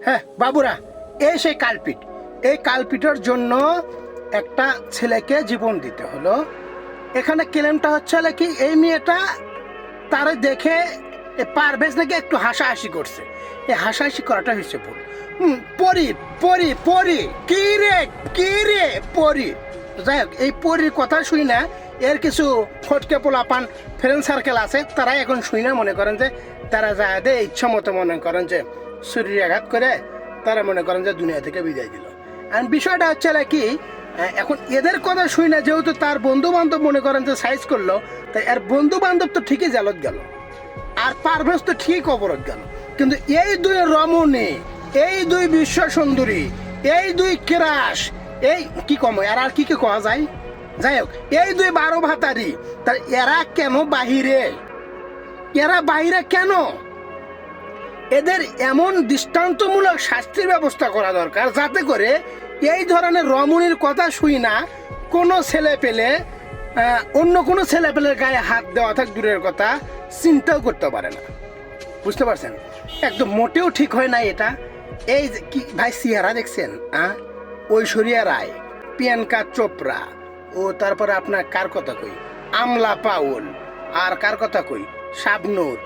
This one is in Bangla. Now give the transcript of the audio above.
হ্যাঁ বাবুরা, এই সেই কালপিট। এই কালপিটের জন্য একটা ছেলেকে জীবন দিতে হলো। এখানে ক্লেমটা হচ্ছে কি, এই মেয়েটা তারে দেখে পারভেজ নাকি একটু হাসাহাসি করছে। এই হাসাহাসি করাটা হচ্ছে ভুল। পরি পরি পরি কি রে কি রে পরি। যাই হোক, এই পরির কথা শুই না, এর কিছু ফটকে পোলাপান ফ্রেন্ড সার্কেল আছে, তারা এখন শুই না মনে করেন যে তারা যায় দে ইচ্ছা মতো মনে করেন যে শরীরে আঘাত করে তারা মনে করেন যে দুনিয়া থেকে বিদায় দিল। আর বিষয়টা হচ্ছে কি, এখন এদের কথা শুই না, যেহেতু তার বন্ধু বান্ধব মনে করেন যে সাইজ করলো, তাই এর বন্ধু বান্ধব তো ঠিকই জালত গেল, আর পারভেজ তো ঠিক অবরোধ গেল। কিন্তু এই দুই রমণী, এই দুই বিশ্ব সুন্দরী, এই দুই ক্রাশ, এই কি কম আর কি কি কওয়া যায়। যাই হোক, এই দুই 12 ভাতারি, তার এরা কেন বাহিরে? এরা বাহিরে কেন? এদের এমন দৃষ্টান্তমূলক শাস্তির ব্যবস্থা করা দরকার, যাতে করে এই ধরনের রমণীর কথা শুই না কোনো ছেলে পেলে অন্য কোনো ছেলে পেলের গায়ে হাত দেওয়া থাক দূরের কথা, চিন্তাও করতে পারে না। বুঝতে পারছেন? একদম মোটেও ঠিক হয় না এটা। এই যে কি ভাই চেহারা দেখছেন, ঐশ্বরিয়া রায়, প্রিয়াঙ্কা চোপড়া, ও তারপরে আপনার কার কথা কই, আমলা পাউল, আর কার কথা কই, শাবনূর।